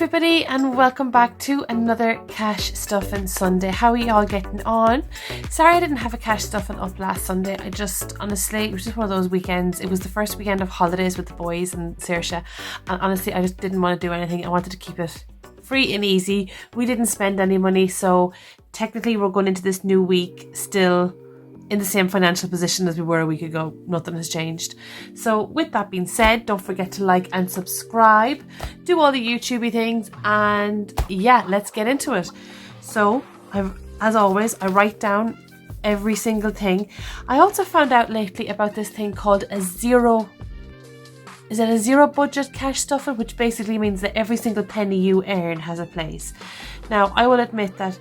everybody, and welcome back to another Cash Stuffing Sunday. How are you all getting on? Sorry I didn't have a Cash Stuffing up last Sunday. Honestly, it was just one of those weekends. It was the first weekend of holidays with the boys and Saoirse, and honestly I just didn't want to do anything. I wanted to keep it free and easy. We didn't spend any money, so technically we're going into this new week still in the same financial position as we were a week ago. Nothing has changed. So with that being said, don't forget to like and subscribe, do all the YouTubey things, and yeah, let's get into it. So as always, I write down every single thing. I also found out lately about this thing called a zero budget cash stuffer, which basically means that every single penny you earn has a place. Now, I will admit that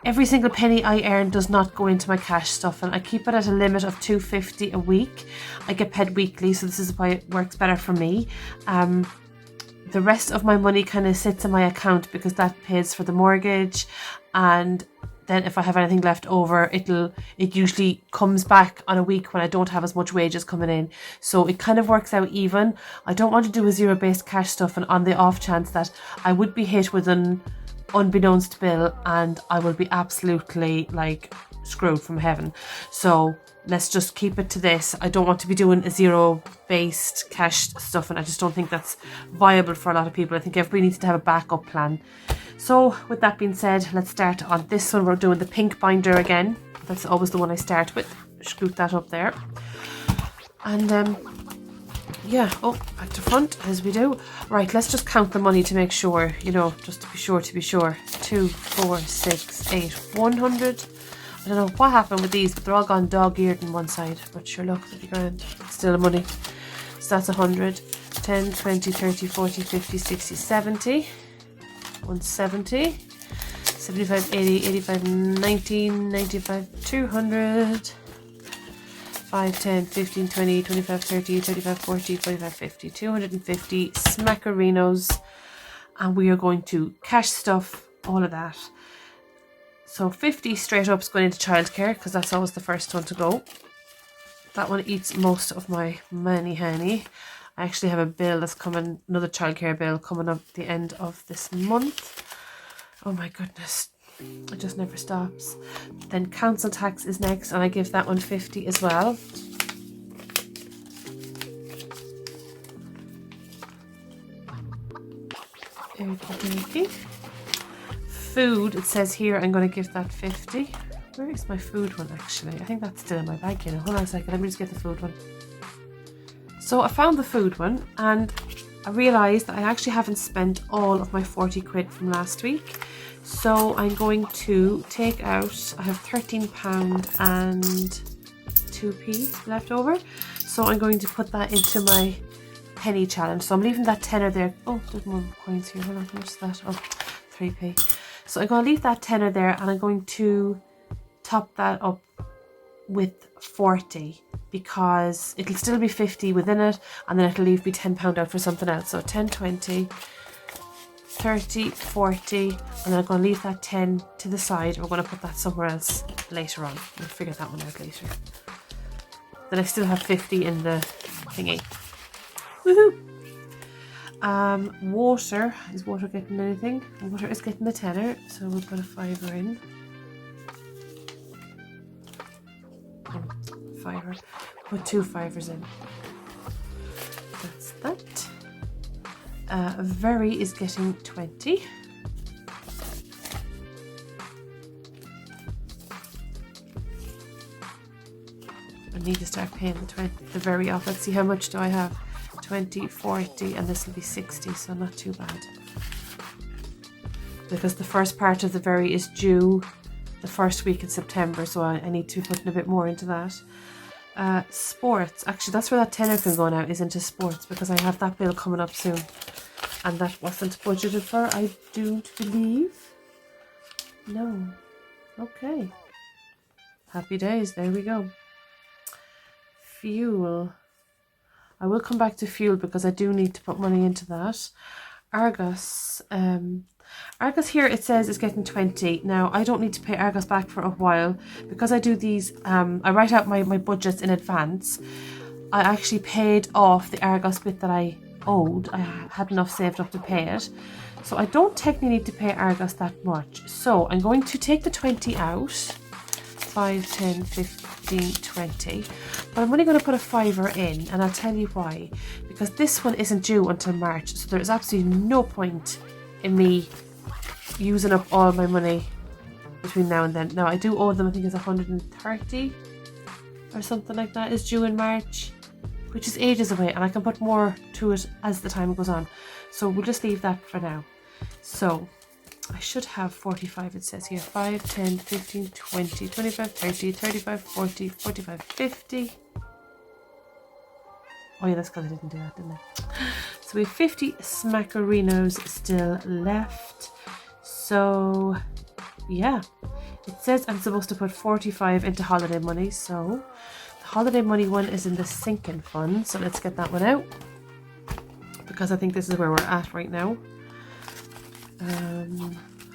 every single penny I earn does not go into my cash stuff, and I keep it at a limit of $2.50 a week. I get paid weekly, so this is why it works better for me. The rest of my money kind of sits in my account because that pays for the mortgage, and then if I have anything left over, it usually comes back on a week when I don't have as much wages coming in. So it kind of works out even. I don't want to do a zero-based cash stuff, and on the off chance that I would be hit with an unbeknownst bill and I will be absolutely screwed from heaven. So let's just keep it to this. I don't want to be doing a zero based cash stuff, and I just don't think that's viable for a lot of people. I think everybody needs to have a backup plan. So with that being said, let's start on this one. We're doing the pink binder again. That's always the one I start with. Scoot that up there, and yeah, back to front as we do. Right, let's just count the money to make sure, just to be sure. 2, 4, 6, 8, 100. I don't know what happened with these, but they're all gone dog-eared on one side. But sure, look, that'd be grand. Still money. So that's 100. 10, 20, 30, 40, 50, 60, 70. 170. 75, 80, 85, 90, 95, 200. 5, 10, 15, 20, 25, 30, 35, 40, 45, 50, 250 smackerinos, and we are going to cash stuff all of that. So 50 straight up is going into childcare because that's always the first one to go. That one eats most of my money, honey. I actually have a bill that's coming, another childcare bill coming up at the end of this month. Oh my goodness. It just never stops. Then council tax is next, and I give that one 50 as well. Okay. Food, it says here I'm going to give that 50. Where is my food one actually? I think that's still in my bag, Hold on a second, let me just get the food one. So I found the food one, and I realised that I actually haven't spent all of my 40 quid from last week. So I'm going to take out, I have £13 and 2p left over. So I'm going to put that into my penny challenge. So I'm leaving that tenner there. Oh, there's more coins here. Hold on, how much is that? Oh, 3p. So I'm going to leave that tenner there, and I'm going to top that up with 40 because it'll still be 50 within it, and then it'll leave me £10 out for something else. So 10, 20... 30, 40, and then I'm going to leave that 10 to the side. We're going to put that somewhere else later on. We'll figure that one out later. Then I still have 50 in the thingy. Woohoo! Water. Is water getting anything? Water is getting the tenner, so we'll put a fiver in. Fiver. Put 2 fivers in. That's that. Very is getting 20. I need to start paying the very off. Let's see, how much do I have? 20, 40, and this will be 60, so not too bad. Because the first part of the very is due the first week in September, so I need to be putting a bit more into that. Sports. Actually, that's where that tenner can go now, is into sports, because I have that bill coming up soon. And that wasn't budgeted for, I don't believe. No. Okay. Happy days, there we go. Fuel. I will come back to fuel because I do need to put money into that. Argos. Argos here, it says, is getting 20. Now, I don't need to pay Argos back for a while because I do these, I write out my budgets in advance. I actually paid off the Argos bit that I owed. I had enough saved up to pay it. So I don't technically need to pay Argos that much. So I'm going to take the 20 out. 5, 10, 15, 20. But I'm only going to put a fiver in, and I'll tell you why. Because this one isn't due until March, so there's absolutely no point in me using up all my money between now and then. Now I do owe them, I think it's 130 or something like that is due in March, which is ages away, and I can put more to it as the time goes on. So we'll just leave that for now. So I should have 45, it says here. 5, 10, 15, 20, 25, 30, 35, 40, 45, 50. Oh yeah, that's because I didn't do that, didn't I? So we have 50 Smackerinos still left. So yeah, it says I'm supposed to put 45 into holiday money. So the holiday money one is in the sinking fund. So let's get that one out, because I think this is where we're at right now.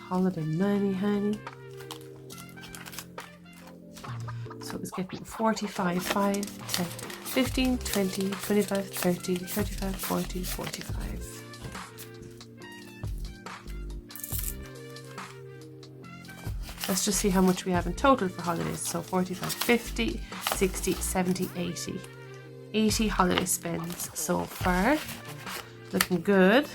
Holiday money, honey. So it's getting 45, 5, 10, 15, 20, 25, 30, 35, 40, 45. Let's just see how much we have in total for holidays. So 45, 50, 60, 70, 80. 80 holiday spends so far. Looking good.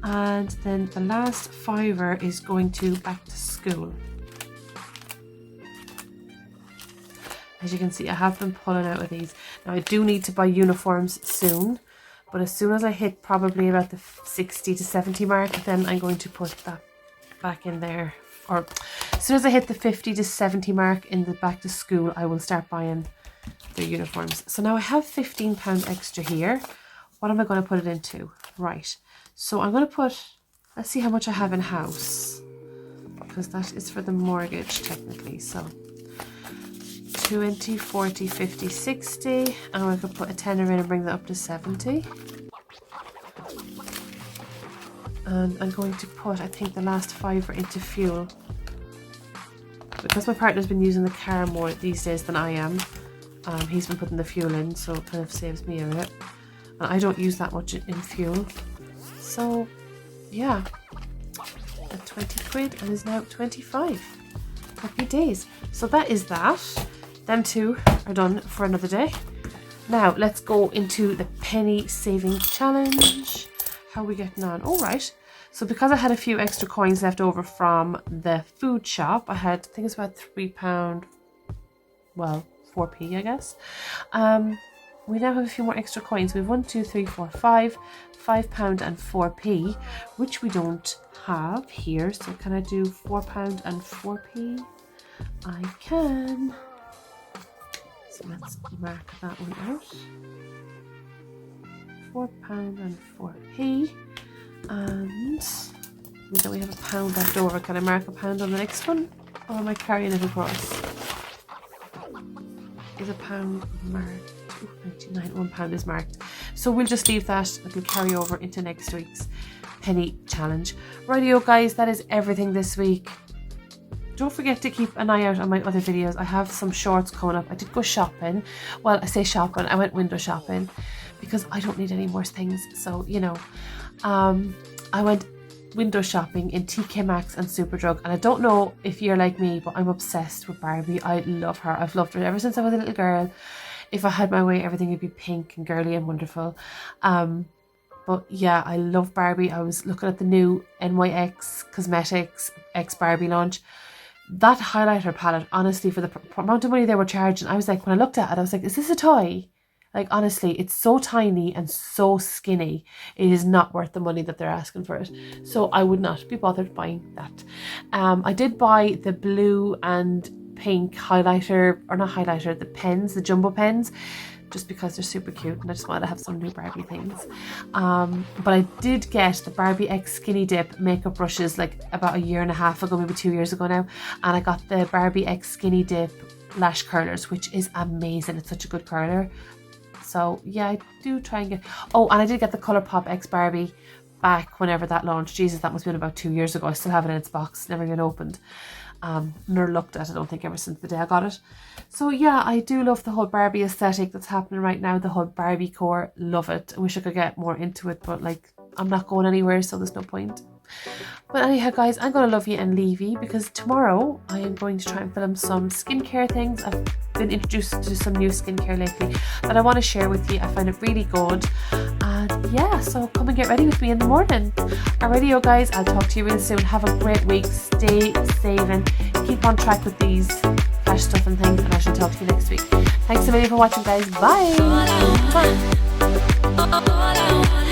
And then the last fiver is going to back to school. As you can see, I have been pulling out of these. Now I do need to buy uniforms soon, but as soon as I hit probably about the 60 to 70 mark, then I'm going to put that back in there. Or as soon as I hit the 50 to 70 mark in the back to school, I will start buying their uniforms. So now I have £15 extra here. What am I going to put it into? Right. So I'm going to put, let's see how much I have in house, because that is for the mortgage technically. So 20, 40, 50, 60, and I could put a tenner in and bring that up to 70. And I'm going to put, I think, the last fiver into fuel, because my partner's been using the car more these days than I am. He's been putting the fuel in, so it kind of saves me a bit. And I don't use that much in fuel. So yeah, at 20 quid and is now 25. Happy days. So that is that. Them two are done for another day. Now let's go into the penny saving challenge. How are we getting on? All right. So because I had a few extra coins left over from the food shop, I had, I think it's about £3, well, 4p, I guess. We now have a few more extra coins. We have 1, 2, 3, 4, 5, £5 and 4p, which we don't have here. So can I do £4 and 4p? I can. So let's mark that one out. £4 and 4p. And then we have a pound left over. Can I mark a pound on the next one? Or am I carrying it across? Is a pound marked? 2.99. £1 is marked. So we'll just leave that. It'll carry over into next week's penny challenge. Rightio guys, that is everything this week. Don't forget to keep an eye out on my other videos. I have some shorts coming up. I did go shopping. Well, I say shopping, I went window shopping because I don't need any more things. So, you know, I went window shopping in TK Maxx and Superdrug, and I don't know if you're like me, but I'm obsessed with Barbie. I love her. I've loved her ever since I was a little girl. If I had my way, everything would be pink and girly and wonderful. But yeah, I love Barbie. I was looking at the new NYX Cosmetics X Barbie launch. That highlighter palette, honestly, for the amount of money they were charging, I was like, when I looked at it, I was like, is this a toy? Like, honestly, it's so tiny and so skinny. It is not worth the money that they're asking for it. So I would not be bothered buying that. I did buy the blue and pink highlighter, or not highlighter, the pens, the jumbo pens, just because they're super cute and I just wanted to have some new Barbie things. But I did get the Barbie X Skinny Dip makeup brushes like about 1.5 years ago, maybe 2 years ago now. And I got the Barbie X Skinny Dip lash curlers, which is amazing. It's such a good curler. So yeah, I do try and get... Oh, and I did get the Colourpop X Barbie back whenever that launched. Jesus, that must have been about 2 years ago. I still have it in its box, never been opened. Never looked at, I don't think, ever since the day I got it. So yeah, I do love the whole Barbie aesthetic that's happening right now, the whole Barbie core. Love it. I wish I could get more into it, but like, I'm not going anywhere, so there's no point. But anyhow guys, I'm going to love you and leave you, because tomorrow I am going to try and film some skincare things. I've been introduced to some new skincare lately that I want to share with you. I find it really good. And yeah, so come and get ready with me in the morning. Alrighty, guys, I'll talk to you really soon. Have a great week. Stay saving. Keep on track with these cash stuff and things, and I shall talk to you next week. Thanks a million for watching, guys. Bye. Bye.